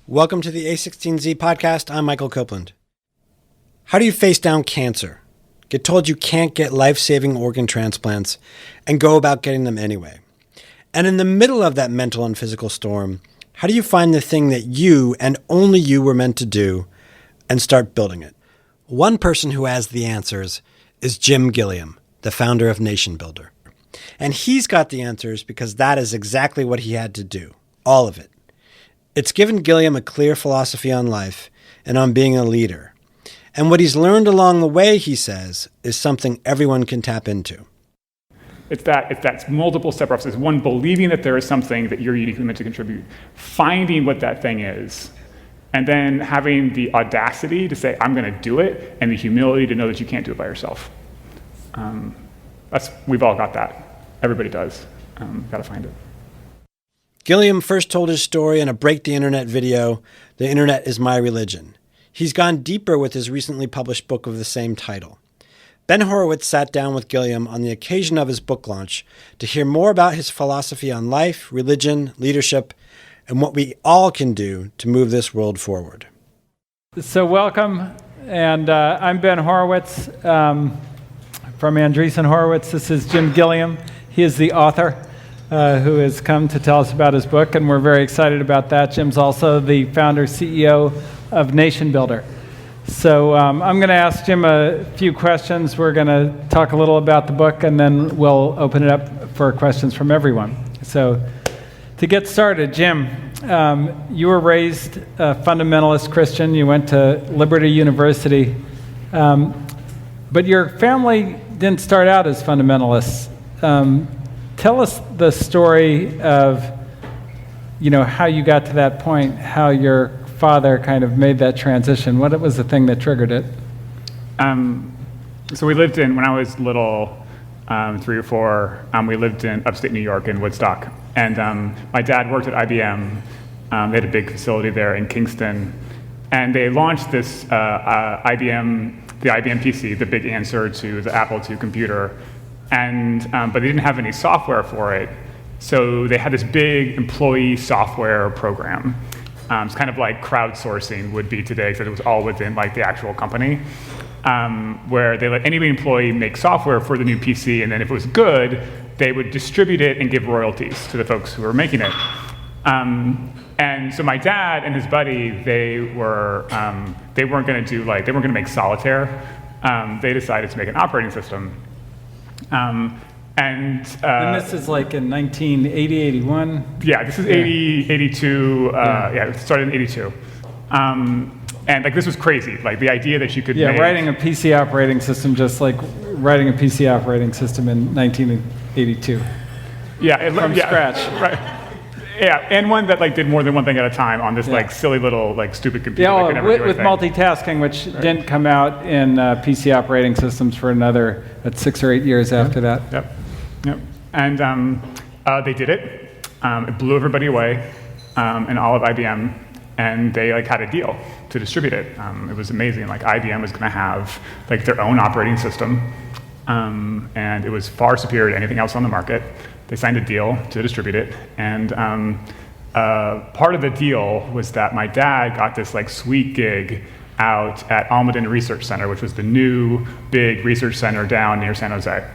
Welcome to the a16z podcast. I'm Michael Copeland. How do you face down cancer? Get told you can't get life-saving organ transplants and go about getting them anyway. And in the middle of that mental and physical storm, how do you find the thing that you and only you were meant to do and start building it? One person who has the answers is Jim Gilliam, the founder of Nation Builder. And he's got the answers because that is exactly what he had to do, all of it. It's given Gilliam a clear philosophy on life and on being a leader. And what he's learned along the way, he says, is something everyone can tap into. It's that multiple step process. One, believing that there is something that you're uniquely meant to contribute, finding what that thing is, and then having the audacity to say, I'm going to do it, and the humility to know that you can't do it by yourself. We've all got that. Everybody does. Got to find it. Gilliam first told his story in a Break the Internet video, The Internet is My Religion. He's gone deeper with his recently published book of the same title. Ben Horowitz sat down with Gilliam on the occasion of his book launch to hear more about his philosophy on life, religion, leadership, and what we all can do to move this world forward. So welcome, and I'm Ben Horowitz from Andreessen Horowitz. This is Jim Gilliam. He is the author who has come to tell us about his book, and we're very excited about that. Jim's also the founder, CEO of Nation Builder. So I'm going to ask Jim a few questions. We're going to talk a little about the book, and then we'll open it up for questions from everyone. So to get started, Jim, you were raised a fundamentalist Christian. You went to Liberty University, but your family didn't start out as fundamentalists. Tell us the story of, how you got to that point, how your father kind of made that transition. What was the thing that triggered it? So we lived when I was little, 3 or 4, we lived in upstate New York in Woodstock. And my dad worked at IBM. They had a big facility there in Kingston. And they launched this the IBM PC, the big answer to the Apple II computer. But they didn't have any software for it. So they had this big employee software program. It's kind of like crowdsourcing would be today, because it was all within the actual company, where they let any employee make software for the new PC, and then if it was good, they would distribute it and give royalties to the folks who were making it. And so my dad and his buddy, they weren't going to make solitaire. They decided to make an operating system. And this is like in 1980, 81? Yeah, this is 80, 82, it started in 82. And this was crazy, the idea that you could make... writing a PC operating system just like writing a PC operating system in 1982. From scratch. Right. Yeah, and one that did more than one thing at a time on this silly little stupid computer. Yeah, with multitasking, which didn't come out in PC operating systems for another 6 or 8 years after that. Yep. And they did it. It blew everybody away, and all of IBM, and they had a deal to distribute it. It was amazing. IBM was going to have their own operating system, and it was far superior to anything else on the market. They signed a deal to distribute it, and part of the deal was that my dad got this sweet gig out at Almaden Research Center, which was the new big research center down near San Jose.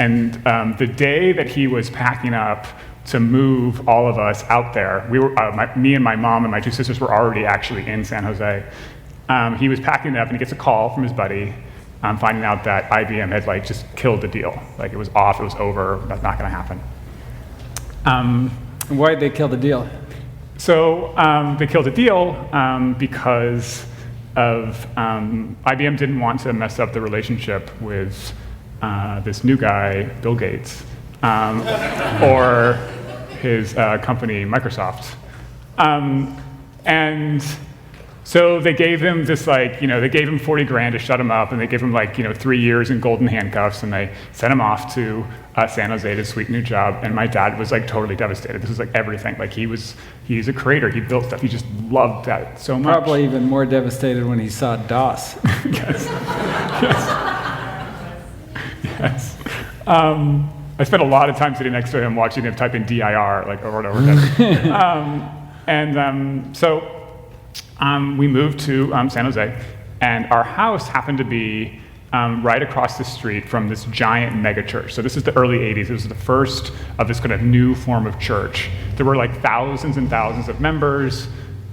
And the day that he was packing up to move all of us out there, me and my mom and my 2 sisters were already actually in San Jose. He was packing it up, and he gets a call from his buddy, finding out that IBM had just killed the deal. It was off, it was over, that's not going to happen. Why did they kill the deal? So they killed the deal because of IBM didn't want to mess up the relationship with this new guy, Bill Gates, or his company, Microsoft. And so they gave him this, they gave him 40 grand to shut him up, and they gave him 3 years in golden handcuffs, and they sent him off to San Jose to sweet new job. And my dad was totally devastated. This was everything. He's a creator. He built stuff. He just loved that so much. Probably even more devastated when he saw DOS. Yes. Yes. I spent a lot of time sitting next to him watching him type in DIR over and over again. So we moved to San Jose, and our house happened to be right across the street from this giant megachurch. So this is the early 80s. It was the first of this kind of new form of church. There were like thousands and thousands of members,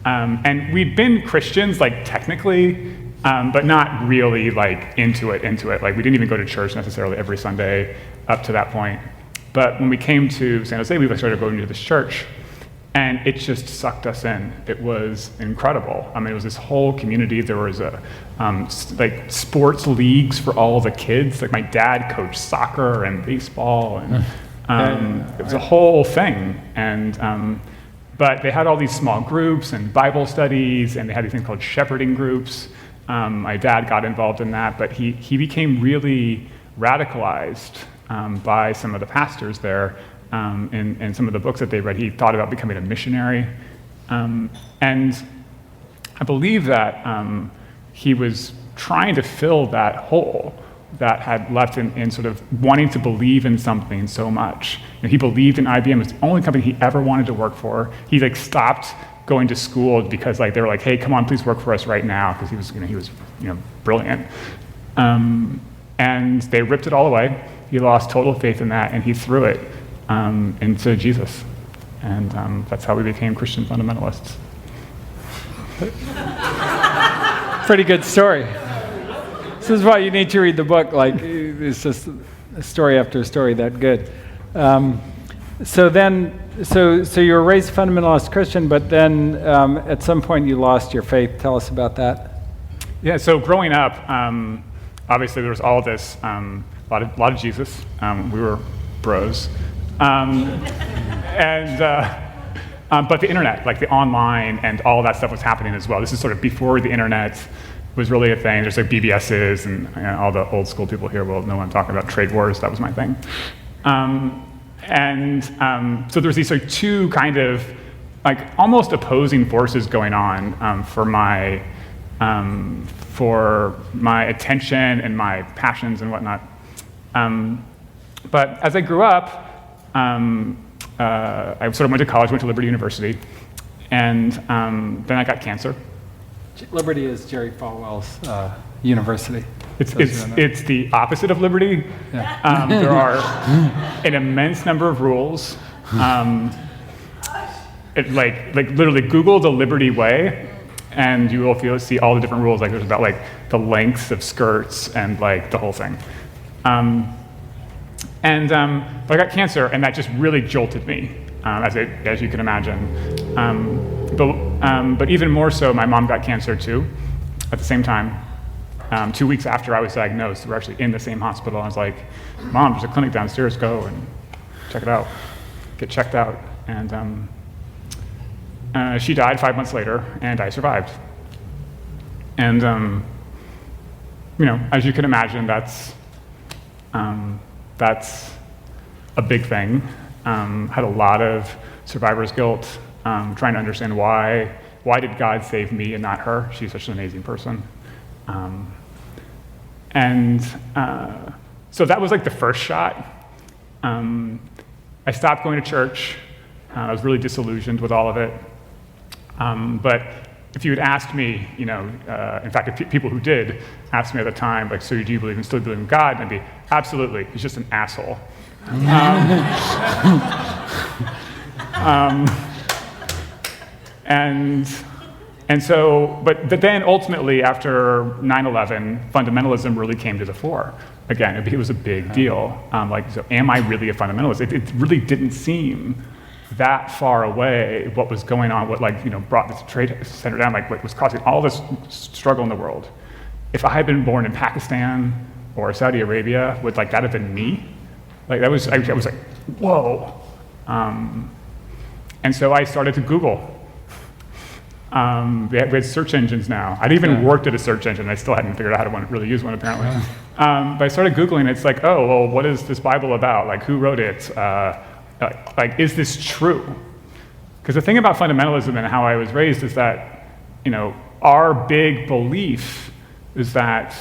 and we'd been Christians, like technically, but not really like into it. Like we didn't even go to church necessarily every Sunday up to that point. But when we came to San Jose, we started going to this church, and it just sucked us in. It was incredible. I mean, it was this whole community. There was like sports leagues for all the kids. Like my dad coached soccer and baseball, and it was a whole thing. And but they had all these small groups and Bible studies, and they had these things called shepherding groups. My dad got involved in that, but he became really radicalized by some of the pastors there. In some of the books that they read, he thought about becoming a missionary. And I believe that he was trying to fill that hole that had left in sort of wanting to believe in something so much. He believed in IBM. It was the only company he ever wanted to work for. He like stopped going to school because like they were like, hey, come on, please work for us right now, because he was brilliant. And they ripped it all away. He lost total faith in that, and he threw it into Jesus. And that's how we became Christian fundamentalists. Pretty good story. This is why you need to read the book. Like, it's just a story after story that good. So you were raised fundamentalist Christian, but then at some point you lost your faith. Tell us about that. Yeah, so growing up, obviously there was all this, a lot of Jesus. We were bros. But the internet, like the online and all of that stuff was happening as well. This is sort of before the internet was really a thing. There's like BBSs, and all the old school people here will know what I'm talking about. Trade wars, that was my thing. So there's these like two kind of like almost opposing forces going on for my attention and my passions and whatnot. But as I grew up, I sort of went to college, went to Liberty University, and then I got cancer. Liberty is Jerry Falwell's university. It's the opposite of Liberty. Yeah. There are an immense number of rules. Like literally Google the Liberty Way, and you will see all the different rules. Like there's about like the lengths of skirts and like the whole thing. But I got cancer, and that just really jolted me, as you can imagine. But even more so, my mom got cancer too, at the same time. 2 weeks after I was diagnosed, we were actually in the same hospital. I was like, Mom, there's a clinic downstairs, go and check it out, get checked out. And she died 5 months later, and I survived. And, as you can imagine, that's a big thing. Had a lot of survivor's guilt, trying to understand why did God save me and not her? She's such an amazing person. So that was like the first shot. I stopped going to church. I was really disillusioned with all of it. But if you had asked me, in fact, if people who did ask me at the time, like, so do you still believe in God? And I'd be, absolutely, he's just an asshole. But then ultimately after 9/11, fundamentalism really came to the fore. Again, it was a big deal. So am I really a fundamentalist? It really didn't seem that far away what was going on, what brought this trade center down, what was causing all this struggle in the world. If I had been born in Pakistan or Saudi Arabia, would that have been me? I was like, whoa. And so I started to Google. We had search engines now. I'd even worked at a search engine. I still hadn't figured out how to really use one, apparently. But I started Googling. It's like, oh, well, what is this Bible about? Who wrote it? Is this true? Because the thing about fundamentalism and how I was raised is that, our big belief is that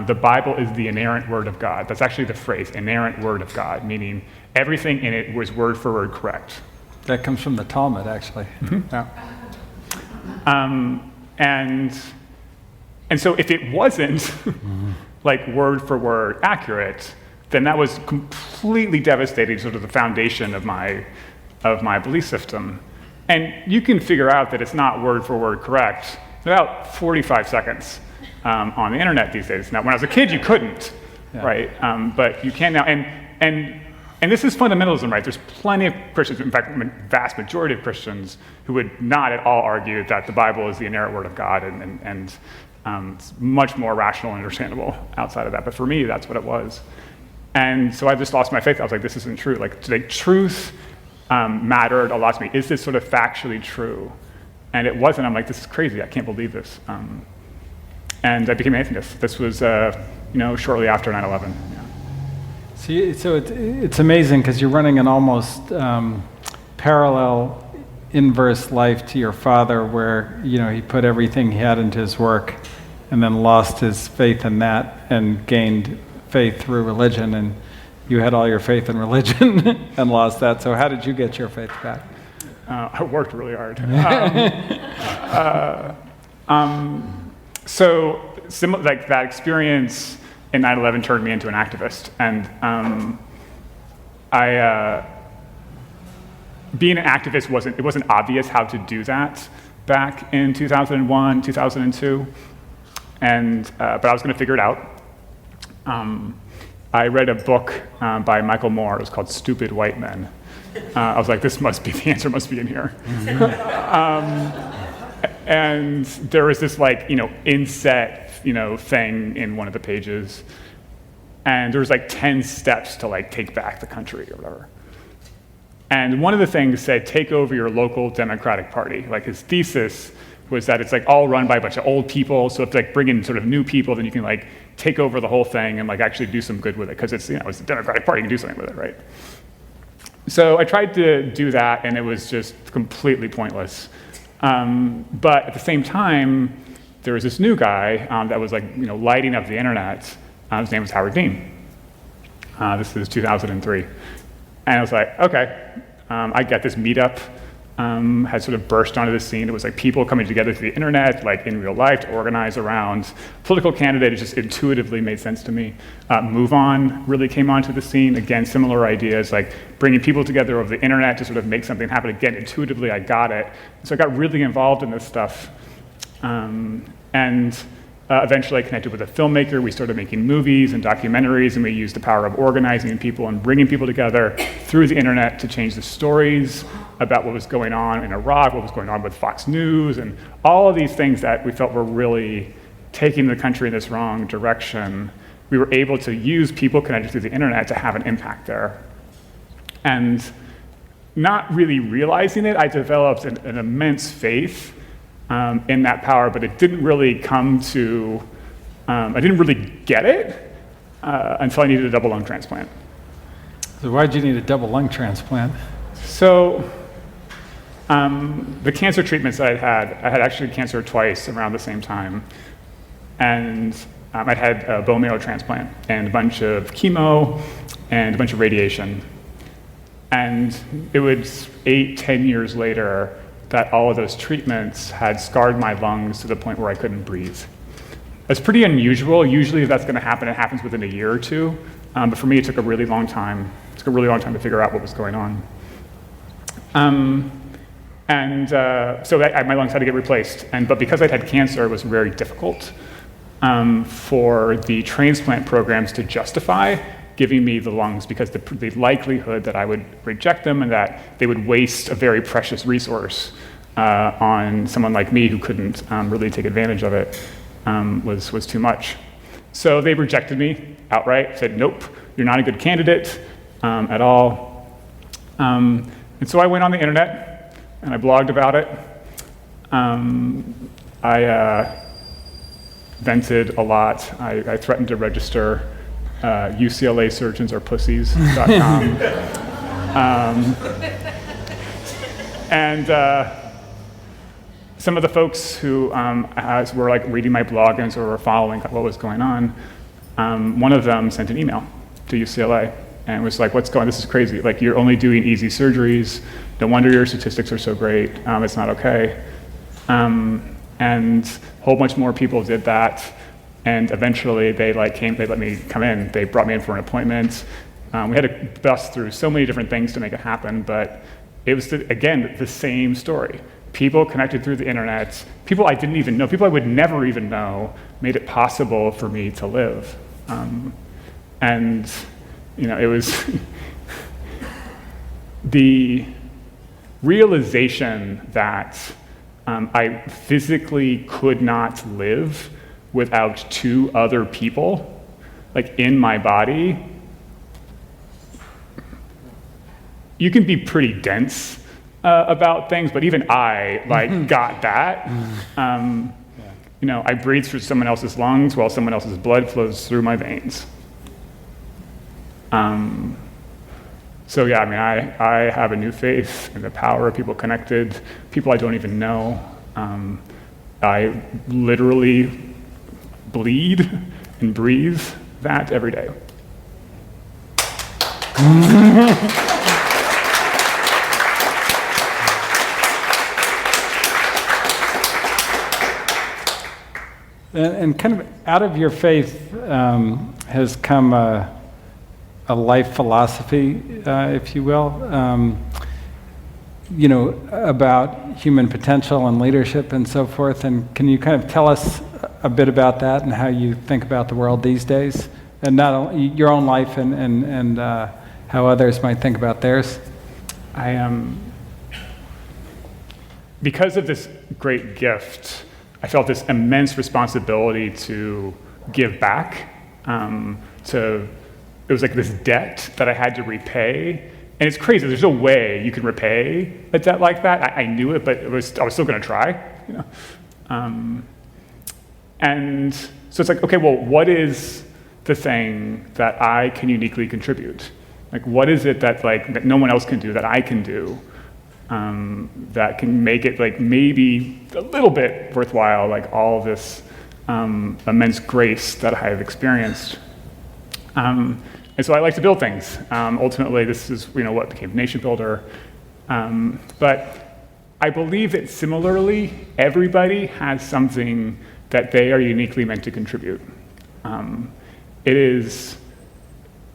the Bible is the inerrant word of God. That's actually the phrase, inerrant word of God, meaning everything in it was word for word correct. That comes from the Talmud, actually. Mm-hmm. Yeah. And so if it wasn't like word for word accurate, then that was completely devastating sort of the foundation of my belief system. And you can figure out that it's not word for word correct in about 45 seconds on the internet these days. Now, when I was a kid, you couldn't, right? But you can now. And this is fundamentalism, right? There's plenty of Christians, in fact, the vast majority of Christians, who would not at all argue that the Bible is the inerrant word of God, and it's much more rational and understandable outside of that. But for me, that's what it was. And so I just lost my faith. I was like, this isn't true. Like truth mattered a lot to me. Is this sort of factually true? And it wasn't. I'm like, this is crazy. I can't believe this. And I became an atheist. This was, shortly after 9/11. Yeah. So it's amazing because you're running an almost parallel, inverse life to your father, where he put everything he had into his work, and then lost his faith in that and gained faith through religion. And you had all your faith in religion and lost that. So how did you get your faith back? I worked really hard. Like that experience in 9/11 turned me into an activist, and being an activist wasn't obvious how to do that back in 2001, 2002, but I was going to figure it out. I read a book by Michael Moore. It was called "Stupid White Men." I was like, the answer must be in here. And there was this inset thing in one of the pages, and there was 10 steps to take back the country or whatever. And one of the things said, take over your local Democratic Party. Like his thesis was that it's all run by a bunch of old people, so if bring in sort of new people, then you can take over the whole thing and actually do some good with it, because it's it's the Democratic Party, you can do something with it, right? So I tried to do that, and it was just completely pointless. But at the same time, there was this new guy that was lighting up the internet. His name was Howard Dean. This is 2003. And I was like, okay, I got this meetup had sort of burst onto the scene. It was people coming together through the internet, in real life, to organize around political candidate. It just intuitively made sense to me. Move On really came onto the scene. Again, similar ideas, bringing people together over the internet to sort of make something happen. Again, intuitively, I got it. So I got really involved in this stuff. Eventually I connected with a filmmaker. We started making movies and documentaries, and we used the power of organizing people and bringing people together through the internet to change the stories about what was going on in Iraq, what was going on with Fox News, and all of these things that we felt were really taking the country in this wrong direction. We were able to use people connected through the internet to have an impact there. And not really realizing it, I developed an immense faith in that power, but it didn't really come to, I didn't really get it until I needed a double lung transplant. So why'd you need a double lung transplant? So the cancer treatments that I had actually cancer twice around the same time. And I'd had a bone marrow transplant and a bunch of chemo and a bunch of radiation. And it was 8-10 years later that all of those treatments had scarred my lungs to the point where I couldn't breathe. That's pretty unusual. Usually if that's going to happen, it happens within a year or two. But for me, it took a really long time. It took a really long time to figure out what was going on. So my lungs had to get replaced. But because I'd had cancer, it was very difficult for the transplant programs to justify giving me the lungs, because the likelihood that I would reject them and that they would waste a very precious resource on someone like me who couldn't really take advantage of it was too much. So they rejected me outright, said, nope, you're not a good candidate at all. And so I went on the internet and I blogged about it. I vented a lot. I threatened to register UCLA surgeons are pussies.com. Some of the folks who were reading my blog and sort of were following what was going on, one of them sent an email to UCLA and was like, what's going on? This is crazy. You're only doing easy surgeries. No wonder your statistics are so great. It's not okay. And And a whole bunch more people did that. And eventually they let me come in. They brought me in for an appointment. We had to bust through so many different things to make it happen, but it was, again, the same story. People connected through the internet, people I didn't even know, people I would never even know, made it possible for me to live. And it was the realization that I physically could not live without two other people, like in my body. You can be pretty dense about things, but even I got that. I breathe through someone else's lungs while someone else's blood flows through my veins. So yeah, I have a new faith in the power of people connected, people I don't even know. I literally bleed and breathe that every day. And kind of out of your faith has come a life philosophy, if you will, about human potential and leadership and so forth. And can you kind of tell us a bit about that and how you think about the world these days? And not only your own life and how others might think about theirs? I am, because of this great gift, I felt this immense responsibility to give back. It was like this debt that I had to repay. And it's crazy, there's no way you can repay a debt like that. I knew it, but I was still gonna try. And so it's like, okay, well, what is the thing that I can uniquely contribute? Like, what is it that no one else can do that I can do? That can make it maybe a little bit worthwhile, all of this immense grace that I have experienced. And so I like to build things. Ultimately, this is what became Nation Builder. But I believe that similarly, everybody has something that they are uniquely meant to contribute. It is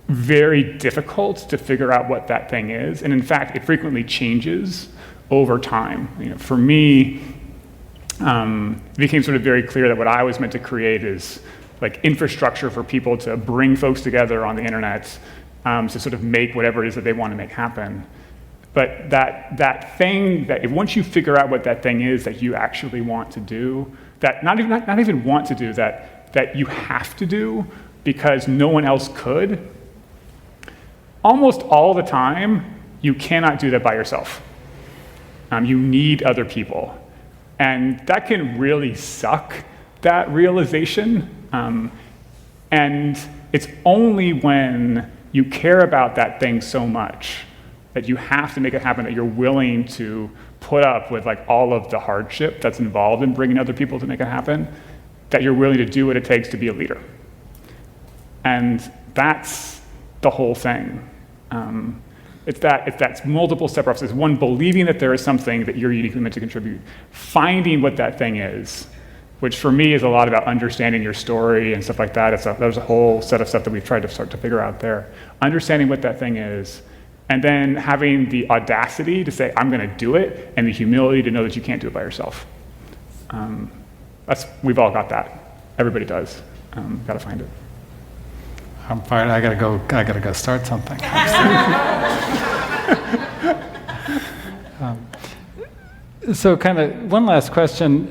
very difficult to figure out what that thing is. And in fact, it frequently changes over time. For me, it became sort of very clear that what I was meant to create is infrastructure for people to bring folks together on the internet to sort of make whatever it is that they want to make happen. But that thing that once you figure out what that thing is that you actually want to do, that not even want to do, that you have to do because no one else could, almost all the time, you cannot do that by yourself. You need other people. And that can really suck, that realization. And it's only when you care about that thing so much that you have to make it happen, that you're willing to put up with all of the hardship that's involved in bringing other people to make it happen, that you're willing to do what it takes to be a leader. And that's the whole thing. It's that multiple step process. One, believing that there is something that you're uniquely meant to contribute, finding what that thing is, which for me is a lot about understanding your story and stuff like that. There's a whole set of stuff that we've tried to start to figure out there. Understanding what that thing is, and then having the audacity to say, I'm gonna do it, and the humility to know that you can't do it by yourself. We've all got that. Everybody does. Gotta find it. I'm fired. I gotta go start something. So kind of one last question.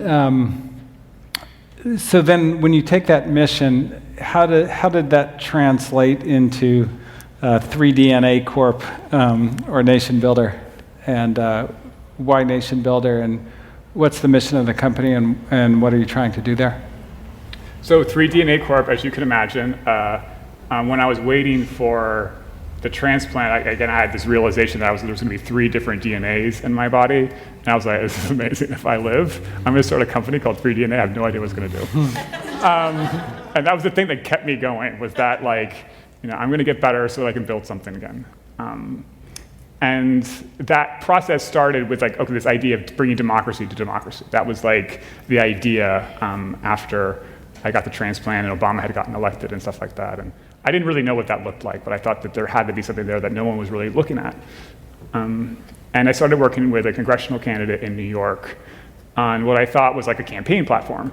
So then when you take that mission, how did that translate into 3DNA Corp or Nation Builder? And why Nation Builder? And what's the mission of the company and what are you trying to do there? So 3DNA Corp, as you can imagine, when I was waiting for the transplant, I had this realization that there was going to be 3 different DNAs in my body. And I was like, this is amazing. If I live, I'm going to start a company called 3DNA. I have no idea what it's going to do. And that was the thing that kept me going, was that I'm going to get better so that I can build something again. And that process started with like, okay, this idea of bringing democracy to democracy. That was like the idea after I got the transplant and Obama had gotten elected and stuff like that. And I didn't really know what that looked like, but I thought that there had to be something there that no one was really looking at. And I started working with a congressional candidate in New York on what I thought was like a campaign platform.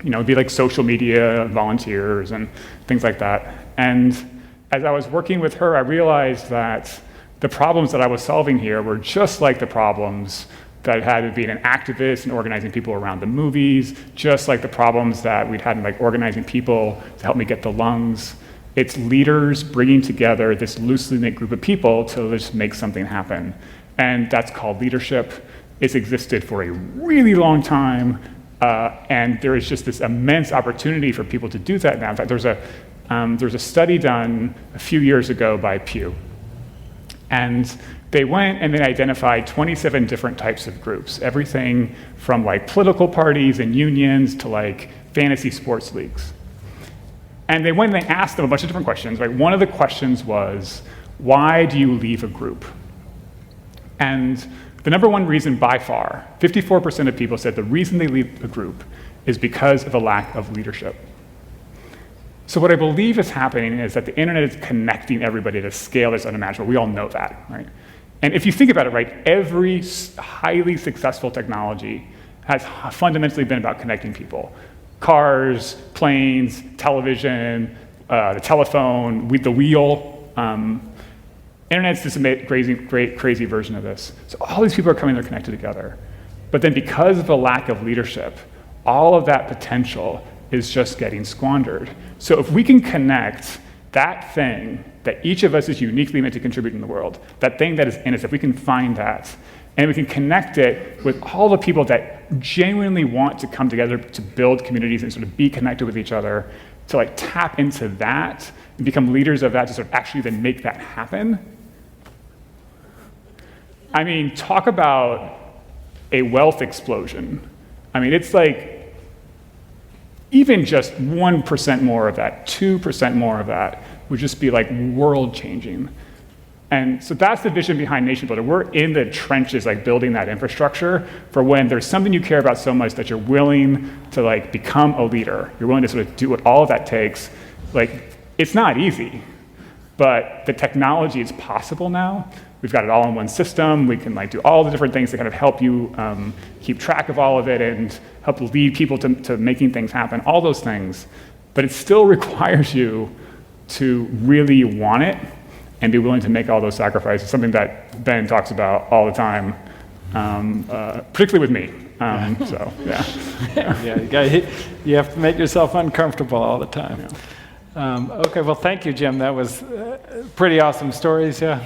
You know, it'd be like social media, volunteers, and things like that. And as I was working with her, I realized that the problems that I was solving here were just like the problems that had to being an activist and organizing people around the movies, just like the problems that we'd had in like organizing people to help me get the lungs. It's leaders bringing together this loosely knit group of people to just make something happen. And that's called leadership. It's existed for a really long time. And there is just this immense opportunity for people to do that now. In fact, there's a study done a few years ago by Pew. And they went and they identified 27 different types of groups, everything from like political parties and unions to like fantasy sports leagues. And they went and they asked them a bunch of different questions. Right? One of the questions was, why do you leave a group? And the number one reason by far, 54% of people said the reason they leave a group is because of a lack of leadership. So what I believe is happening is that the internet is connecting everybody at a scale that's unimaginable. We all know that, right? And if you think about it, right, every highly successful technology has fundamentally been about connecting people. Cars, planes, television, the telephone, the wheel. Internet's this crazy version of this. So all these people are coming, they're connected together. But then because of a lack of leadership, all of that potential is just getting squandered. So if we can connect that thing that each of us is uniquely meant to contribute in the world, that thing that is in us, if we can find that, and we can connect it with all the people that genuinely want to come together to build communities and sort of be connected with each other, to like tap into that and become leaders of that to sort of actually then make that happen. I mean, talk about a wealth explosion. I mean, it's like even just 1% more of that, 2% more of that would just be like world changing. And so that's the vision behind Nation Builder. We're in the trenches, like building that infrastructure for when there's something you care about so much that you're willing to like become a leader. You're willing to sort of do what all of that takes. Like, it's not easy, but the technology is possible now. We've got it all in one system. We can like do all the different things to kind of help you keep track of all of it and help lead people to making things happen, all those things. But it still requires you to really want it and be willing to make all those sacrifices, something that Ben talks about all the time, particularly with me. So, yeah. You have to make yourself uncomfortable all the time. Yeah. Okay, well, thank you, Jim. That was pretty awesome stories, yeah.